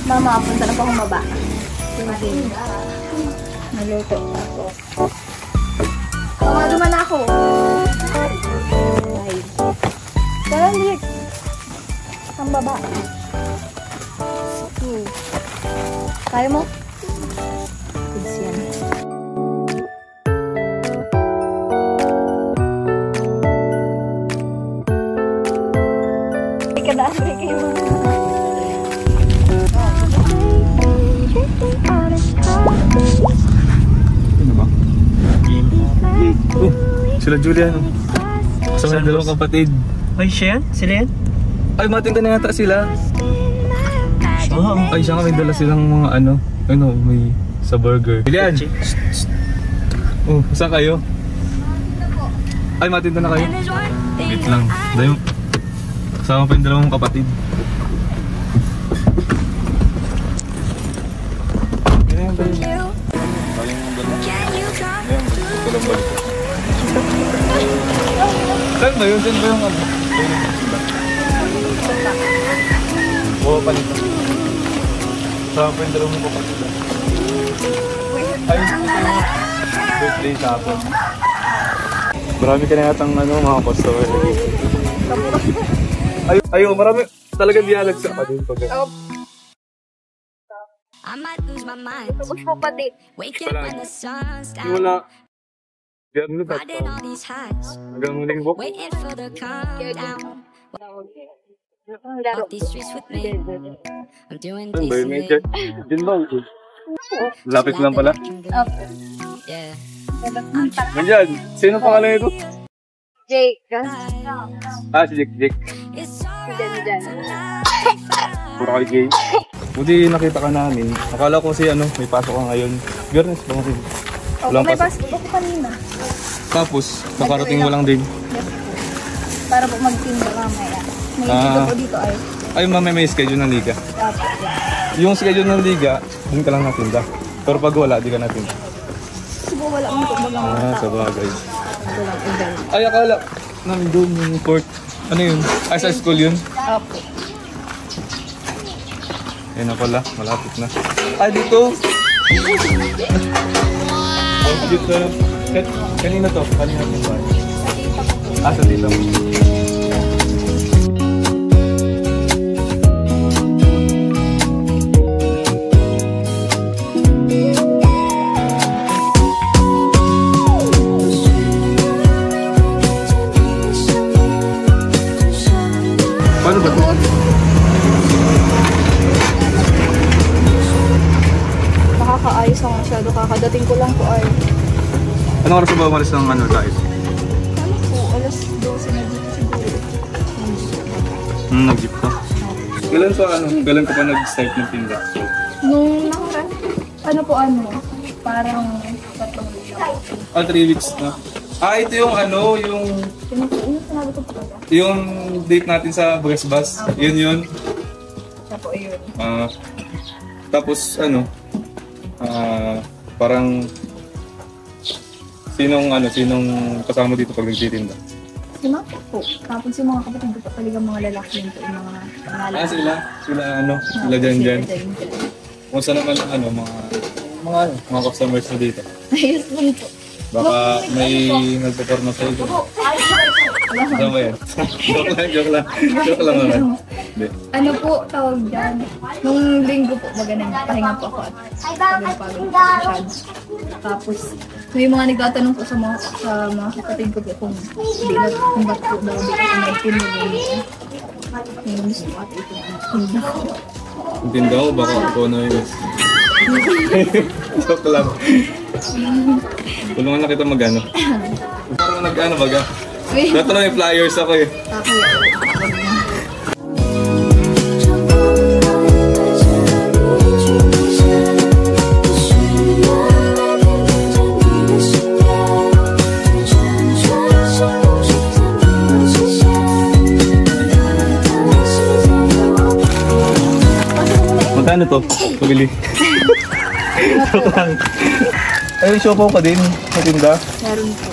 Mama, punta na po akong baba. Naluto ako. Mama, duman na ako. Ay. Tara, Nick. Ang baba. Kaya mo? Goods yan. Ikadaan rin kayo. Ano ba? Sila Julian. Kasama ng dalawang kapatid. Ay, siya yan? Sila yan? Ay, matinda na yata sila. Oo. Ay, siya nga may dala silang mga ano, may sa burger. Julian! Oh, saan kayo? Ay, matinda na kayo? Wait lang. Dahil kasama pa yung dalawang kapatid. Saan ba yun? Saan ba yung ano? Oo, palito. Saan pa yung dalawang kapatid? Ay, birthday tapos. Marami ka na yatang mga customer. Ayaw, marami talaga dialag sa kapatid. I might lose my mind. Waking up when the sun's down. Wala. Riding all these highs. Hanggang muling book. Waiting for the calm down. Walk these streets with me. I'm doing Saan ba yun? May decently. check? Diyan ba? Lapit lang pala. Yeah. Nandiyan. Sino pangalan nito? Jake. Ah, si Jake. It's Diyan. Puro kay Jake. Buti nakita ka namin. Akala ko kasi may pasok ka ngayon. Biyernes ba kasi? Walang may pasok ko kanina. Tapos, nakarating mo lang din. Yes po. Para po magtinda mamaya. May dito po dito ay. Ay, mamaya may schedule ng liga. Apo. Yung schedule ng liga, doon ka lang natinda. Pero pag wala, di ka natinda. Siguro wala akong kumbagang mga tao. Sa bagay. Walang event. Ay, akala namin doon yung court. Ano yun? Ay, sa school yun? Apo. Yan na pala, malapit na. Ay, dito! Oh, dito. Kanina to? Kanina to ba? Ah, sa dito. Paano ba ito? Nakakaayos ako masyado. Kakadating ko lang po ay. Anong oras ba umalis ng guys? Ano po? Alas 12 na dito siguro. Nag-jeep ka? Kailan ka pa nag-start ng tinda? Nung nakaraan, parang 3 weeks lang. Ah, 3 weeks na. Ah, ito yung yung Sinabi ko po ba? yung date natin sa Breast Bus. Yun. Siya po yun. Tapos parang sinong kasama dito pag nagtitinda? Si Mama po. Tapos yung mga kapatid ko talaga mga lalaki yun po. Yung mga lalaki. Ah, sila dyan. Kung saan naman mga customers na dito. Ayos lang po. Baka may nagpo-forma sa ito. Ano ba yan? Joke lang naman. Hindi. Ano po tawag dyan? Nung linggo po, magaling pahinga po ako at pagod masyado. Tapos, may mga nagtatanong po sa mga kapatid ko po kung ba't po daw di ko naitin mo yung gusto ko at ito. Tinda mo, baka ako na yun. Joke lang. Tulungan na kita mag-ano. Parang nag-ano baga. Dato lang yung flyers ako eh. Magkano to? Pabili. Joke lang. Ay, siopaw ka din. Matinda. Meron po.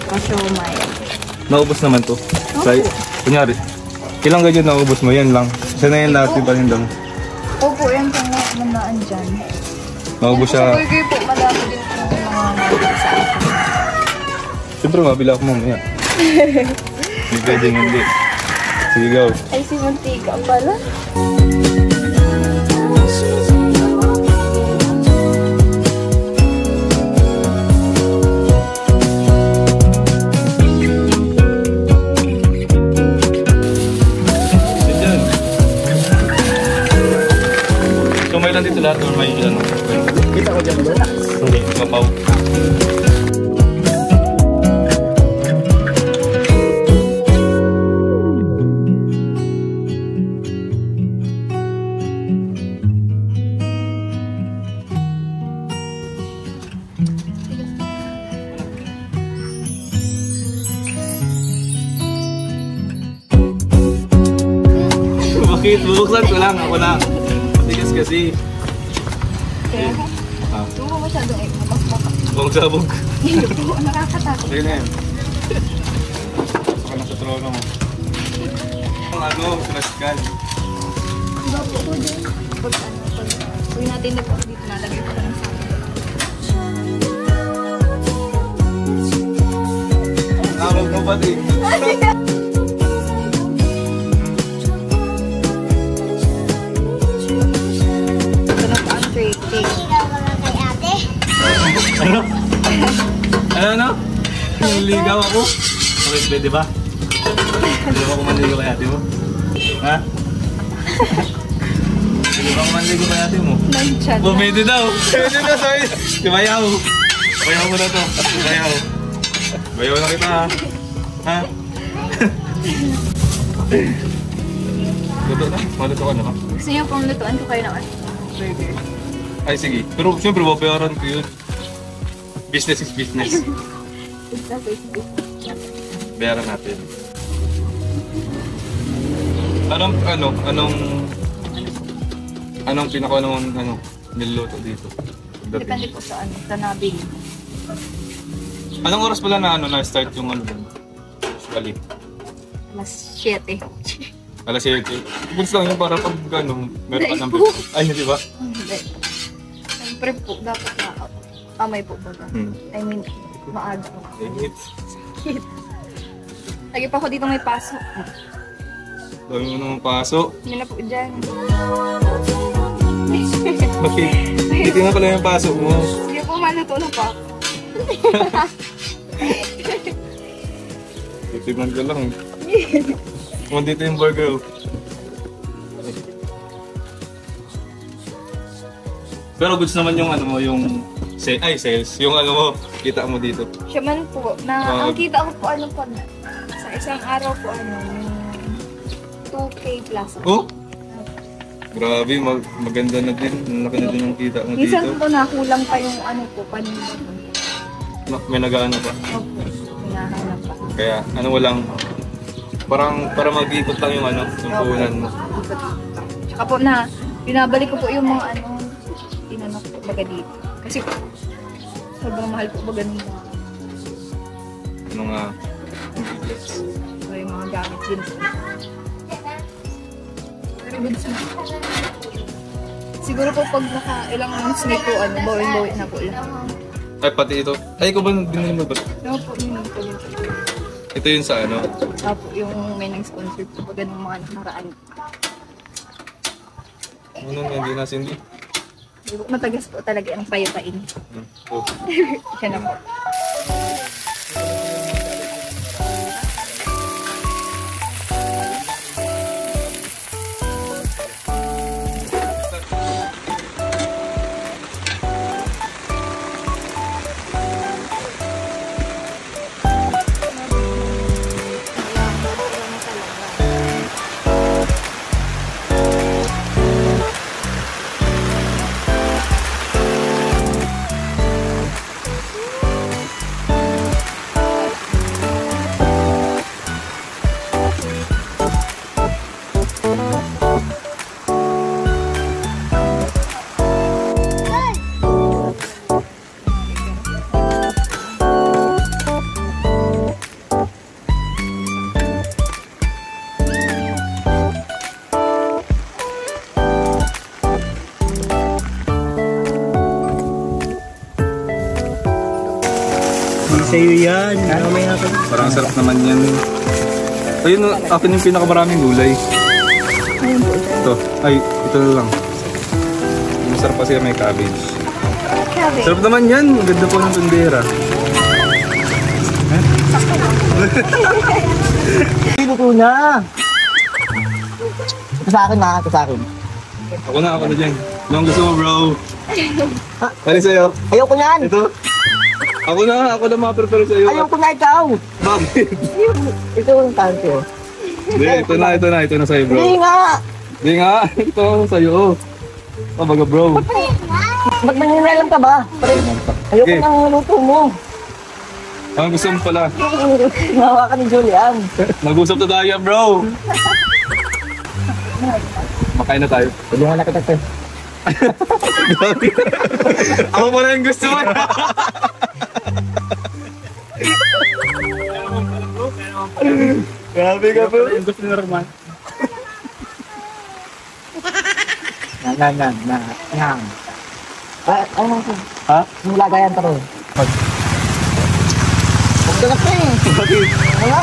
Pasiomay. Naubos naman to. Say, kunyari, ilang ganyan naubos mo? Yan lang. Isa na yan lahat yung paninda mo. Opo, yan po nga manaan dyan. Naubos Sa siya. burger po, madami din po yung mga nabili sa akin. Siyempre, mabila ako mamaya. Hindi pwedeng hindi. Sige, go. Ay, si Mantika pala. So, may lang dito lahat or may ano? Kita ko dyan ba? Hindi, mapaw. Bakit? Bubuksan ko lang. Ako na. Matigas kasi. Kaya po, Ah, hindi mo masyadong mas baka. buong sabog. Hindi po, nakakatakot. Sige na yan. Saka na sa trono mo. Ang ano, sinaskan. Diba po po dyan? Pag ano, pag natin na po dito, nalagay po ng sabi. Nakakog mo pati. Sarap ang tray cake. Ano? Ano? Niligaw ako? Okay, pwede ba? Pwede ba kumanligo kay ate mo? Ha? Pwede ba kumanligo kay ate mo? Nandyan Oh, na. pwede daw. Pwede daw, sabi. Tibayaw. Tibayaw mo na to. Tibayaw. Tibayaw na kita, ha? Ha? Luto na? Maluto ka na ka? Gusto niyo pong lutuan ko kayo naman? Burger. Ay, sige. Pero siyempre, babayaran ko yun. Business is business. Sa Facebook. Bayaran natin. Anong pinaka niluluto dito? Depende po sa ano, sa nabili. Anong oras pala na-start yung ano dun? Usually. Alas 7. Alas 7. Gusto lang yun para pag meron ka ng ay, hindi ba? Hindi. Siyempre po, dapat na kamay po baga. I mean, maaga po. Lagi pa ako dito may paso. Dami mo naman paso. Hindi na po dyan. Okay. Titingnan ko lang yung paso mo. Sige po, maluto na pa. Titignan ko lang. Kung dito yung burger. Pero goods naman yung ano mo, yung sales. Yung ano mo, kita mo dito. Siya man po, na ang kita ko po ano po, sa isang araw po ano, yung 2K plus. Oh? Grabe, maganda na din. Laki na din yung kita mo Minsan dito. po nakulang pa yung ano po, paninda po. May nag-ano pa. Opo, hinahanap pa. Kaya ano walang, parang para mag-ikot lang yung ano, yung puhunan mo. Tsaka po na, binabalik ko po yung mga ano, tinanok po baga dito. Kasi sobrang mahal po baga ng mga, Ano nga, so, yung mga gamit din po. Pero goods na. Siguro po pag naka ilang months na po, ano, bawin-bawin na po lang. ay pati ito. Ay, ikaw ba binili mo ba? Ano po, yun po din. Ito yun sa ano. Opo, yung may nang-sponsor po baga ng mga nakaraan. Ano nga, hindi na sindi. Matagas po talaga ang payatain. Oh. Siya na po. Sa'yo yan. Mamaya ka. Parang sarap naman yan. Ayun, akin yung pinakamaraming gulay. Ayun po. Ito. Ay, ito na lang. Masarap kasi may cabbage. Cabbage. Sarap naman yan. Ang ganda po ng tundera. Luto na. Ito sa akin na. Ito sa akin. Ako na dyan. Anong gusto mo, bro? Ano sa'yo? Ayoko niyan. Ito? Ako na ma-prepare sa'yo. Ayoko na ikaw. Bakit? Ito yung tanto. Hindi, ito na sa'yo, bro. Hindi nga. Hindi nga, ito sa'yo. Baga, bro. Ba't nangyayari ka ba? Ayoko Okay. na ang luto mo. Ang gusto mo pala. Nawa ka ni Julian. Nag-usap na tayo, bro. Makain na tayo. Tulungan na kita, sir. Ako pala yung gusto mo. Grabe ka, bro. Yung gusto ni Roman. Nang. Ano ko? Ha? Yung lagayan ko. Huwag ka na pa eh. Bakit? Wala.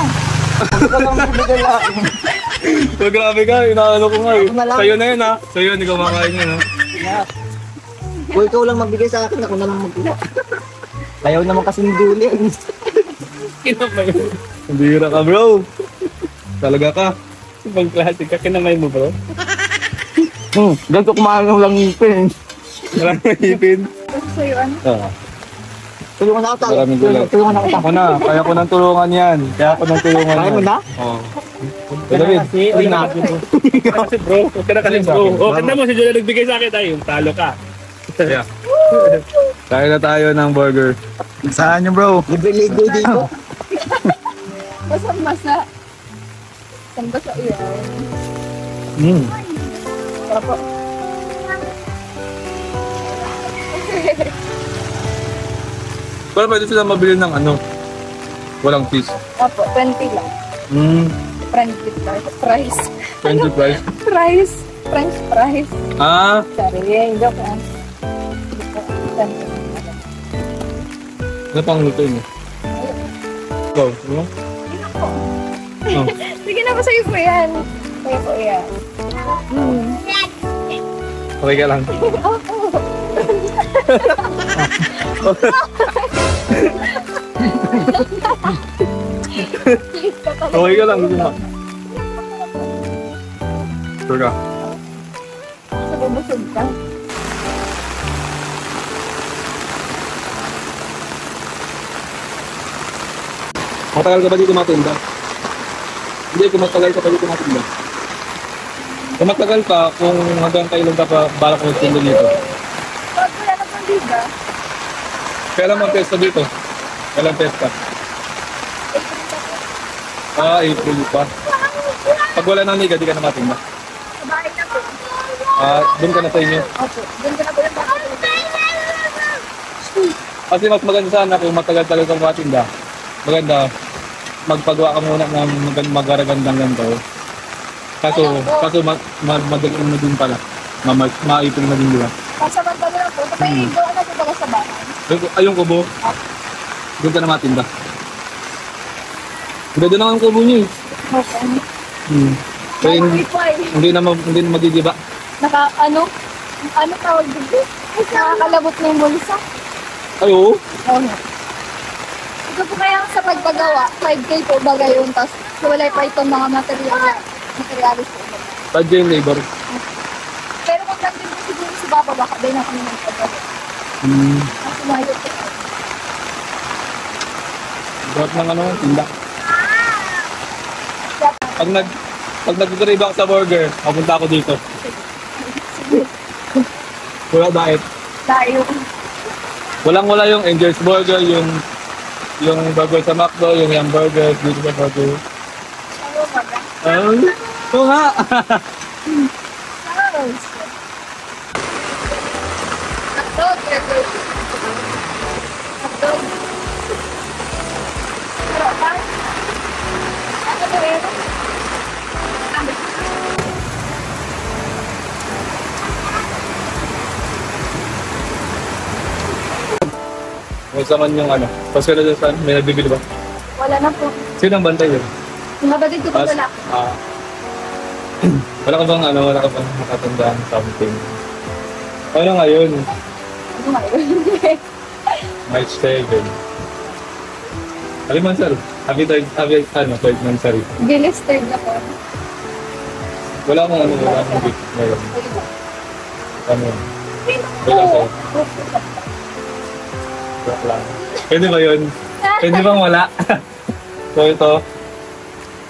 Huwag ka lang magbigay lang. Oh, grabe ka, inaano ko nga eh. Ako na lang. Sa'yo na yun ha. Sa'yo, hindi ka makain yun ha. Kung ikaw lang magbigay sa akin, ako na lang magbigay. Ayaw naman kasi ni Julian. Hindi ka, bro. Talaga ka. Ibang klase ka, kinamay mo bro. Ganito kumain lang ngipin. Maraming ipin. Gusto sa'yo, ano? Tulungan na kita. Maraming gulay. Tulungan na kita. Ako na, kaya ko nang tulungan yan. Kaya ko nang tulungan Kaya yan. mo na? Oo. David, Uy na. Kasi bro, huwag ka na kasi bro. O, kanda mo si Julia nagbigay sa akin tayo, talo ka. yeah. Kaya na tayo ng burger. Saan nyo bro? Libre-libre dito. Masang-masa. Masang-masa iyan. Para po. Pero pwede sila mabili ng ano, walang fish. Opo, 20 lang. Friendly price. 20 price. Price. French fries. Ah, Sorry, joke lang. ano pang luto niyo? Go, ano? Oh. Sige na po sa'yo po yan. Sa'yo po yan. Okay ka lang. Okay ka lang, gusto mo. Sure ka. Nabubusog ka. Matagal ka ba dito matinda? Hindi, kung matagal ka pa dito matinda. Kung matagal ka, kung hanggang kailan ka pa balak mo magtinda dito. Pag wala na pang liga, Kailan mag-testa dito? Kailan testa? Ah, April pa. Pag wala nang liga, di ka na matinda. sa bahay na po. Ah, doon ka na sa inyo. Opo, doon ka na po yung bakit. Kasi mas maganda sana kung matagal-tagal kang matinda. Maganda, magpagawa ka muna ng magaragandang ganito. Kaso madaling na din pala. Maipin na din, di ba? Pasamantala na po, may gawa na po pala sa bahay. Ayun kubo. Doon ka na matinda. Ganda na ang kubo niyo eh. Okay. Kaya hindi, Wi-Fi. hindi na magigiba. Ano tawag dito? Nakakalabot na yung bulsa. Ay, oo. Oo nga. Ito po kaya sa pagpagawa, 5K po bagay yun, tapos wala pa itong mga materialis po. Bad yung labor. Pero kung nandun po siguro si Papa, baka din na kami ng paggawa. Kasi mahirap po. Drop ng ano, tinda. Pag nag-drive ako sa burger, papunta ako dito. Wala diet. Tayo. Walang-wala yung Angel's Burger, yung burger sa McDo, yung hamburger, dito sa burger. Ano ba ba? Oo nga! Hotdog. Hotdog. Pero ba? Ano ba yun? Kung saan yung ano. Pasko na dyan saan? May nagbibili ba? Wala na po. Sino ang bantay yun? Yung kapatid ko po wala. Wala ka bang ano, wala ka bang makatandaan something? Ano ngayon? Ano nga yun? March 7. Happy Mansari. Third Mansari. Gilis third na po. Wala akong ano, wala akong gift ngayon. Ano? Wala ko. Wala lang. Pwede ba yun? Pwede bang wala? So ito,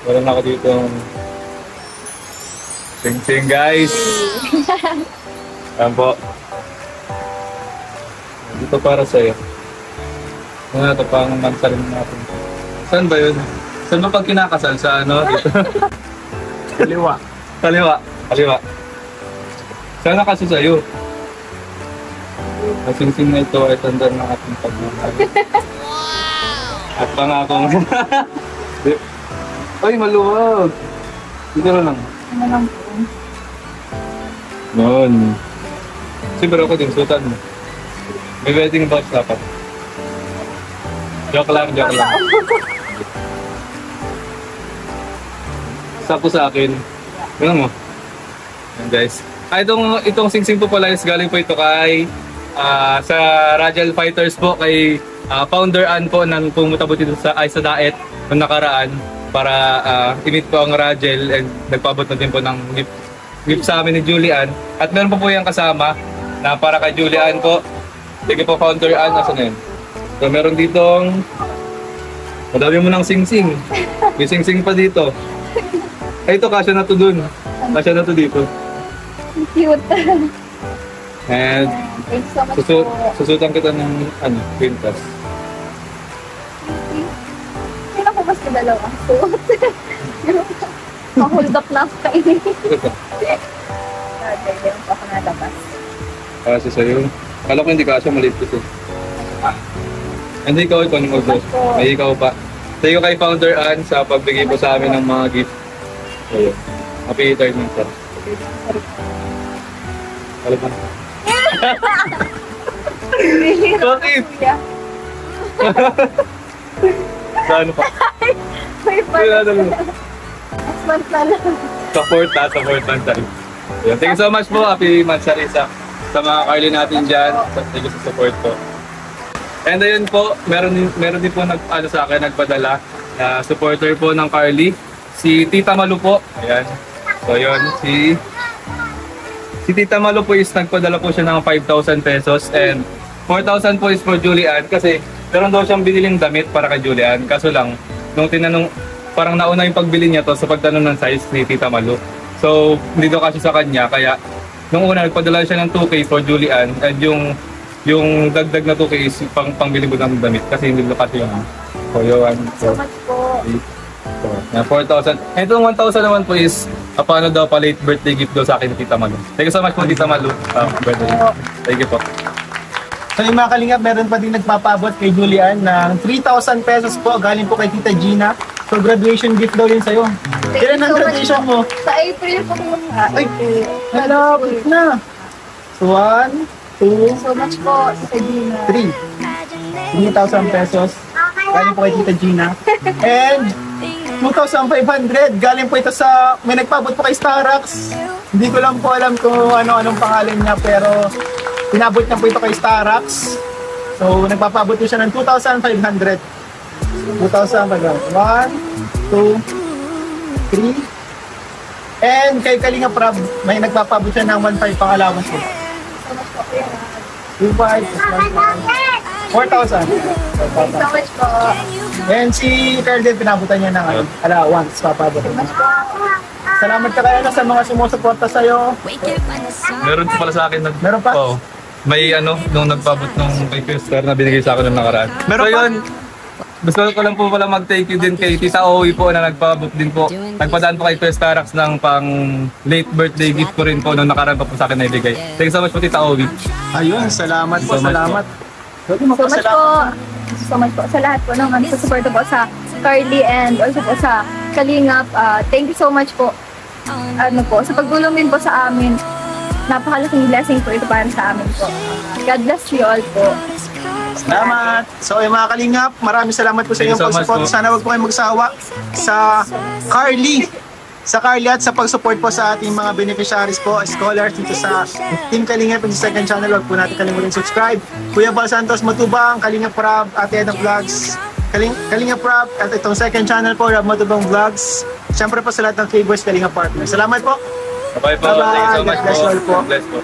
meron ako dito sing-sing guys. Ayan po. Dito para sa'yo. Ano ito pang magsarin natin. Saan ba yun? Saan ba pag kinakasal? Sa ano? Dito? Kaliwa. Kaliwa. Kaliwa. Sana kasi sa'yo. Ang sing-sing na ito ay tanda ng ating pagmamahal. At pangakong... Ay, maluwag! Dito na lang. Ano lang po. Noon. Siyempre ako din, sutan mo. May wedding box dapat. Joke lang, joke lang. Sakto sa akin. Ganun mo. Yan guys. Itong sing-sing po pala is galing po ito kay sa Rajal Fighters po kay founder Ann po nang pumunta po dito sa Daet noong nakaraan para i-meet po ang Rajal and nagpabot na din po ng gift sa amin ni Julian. At meron po yung kasama na para kay Julian po. Sige po, founder Ann. Asan na yun? So meron ditong madami mo ng sing-sing. May sing-sing pa dito. Ay ito, kasya na to dun. Kasya na to dito. Cute. And Thanks so much po. susutan kita ng pintas. Sino ko mas kadalawa? Suot. Hold up na ako kainin. Meron pa ako nalabas. Kasi sa'yo. Kala ko hindi kasya, maliit ito. Hindi ikaw anong mag-boss. May ikaw pa. Thank you kay Founder Ann sa pagbigay po sa amin ng mga gift. Ayun. Happy third month, sir. Alam mo. Bakit? Saan pa? May Wala na lang. month na lang. Support Mansari. Thank you so much po, Happy Mansari sa mga Carly natin dyan. Thank you sa support po. And ayun po, meron din po sa akin nagpadala na supporter po ng Carly. Si Tita Malu po. Ayan. So yun, si Tita Malu po is nagpadala po siya ng 5,000 pesos and 4,000 po is for Julian kasi meron daw siyang biniling damit para kay Julian. Kaso lang, nung tinanong, parang nauna yung pagbili niya to sa pagtanong ng size ni Tita Malu. So, hindi daw kasi sa kanya, kaya nung una nagpadala siya ng 2K for Julian and yung dagdag na 2K is pangbili mo ng damit kasi hindi daw kasi yung so yun. So much po. So, 4,000. And itong 1,000 naman po is paano daw pa late birthday gift daw sa akin ni Tita Malu. Thank you so much po Tita Malu. Birthday. Thank you po. So yung mga kalingap, meron pa din nagpapabot kay Julian ng 3,000 pesos po galing po kay Tita Gina. So graduation gift daw yun sa'yo. Kailan ang graduation mo? Sa April po po. Ay, malapit na. So 1, 2, So much po sa Gina. 3. 3,000 pesos galing po kay Tita Gina. And 2,500 galing po ito sa, may nagpabot po kay Starax. Hindi ko lang po alam kung anong pangalan niya, pero pinabot niya po ito kay Starax. So nagpapabot po siya ng 2,500. 2,500. 1, 2, 3. And kay Kalinga Prab, may nagpapabot siya ng 1,500 pang allowance po. So much po. 2,500 4,000. So much po. And si Carl din, pinabutan niya ng allowance, papabot. Salamat ka kaya sa mga sumusuporta sa'yo. Meron po pala sa akin Meron pa? Oo. May nung nagpabot nung kay Christopher na binigay sa akin ng nakaraan. Meron so pa? yun, gusto ko lang po pala mag-thank you din kay Tita Owie po na nagpabot din po. Nagpadaan po kay Kuya Starax ng pang late birthday gift ko rin po nung nakaraan pa po sa akin na ibigay. Thank you so much po Tita Owie. Ayun, salamat po, So much salamat. So much po. So much po sa lahat po ng nagsusuporta po sa Carly and also po sa Kalingap. Thank you so much po. Sa pagtulong din po sa amin. Napakalaking blessing po ito para sa amin po. God bless you all po. Salamat. So yung mga kalingap, maraming salamat po sa Thank you inyong so much pag-support. po. Sana wag po kayong magsawa sa Carly at sa pag-support po sa ating mga beneficiaries po, scholars dito sa Team Kalingap and sa second channel. Wag po natin kalimutan subscribe. Kuya Bal Santos Matubang, Kalingap Prab, Ate Edna Vlogs, Kalingap Prab, at itong second channel po, Rab Matubang Vlogs. Siyempre po sa lahat ng favors Kalingap Partners. Salamat po. Bye po. Bye-bye. Thank you so much God bless po. all po. God bless po.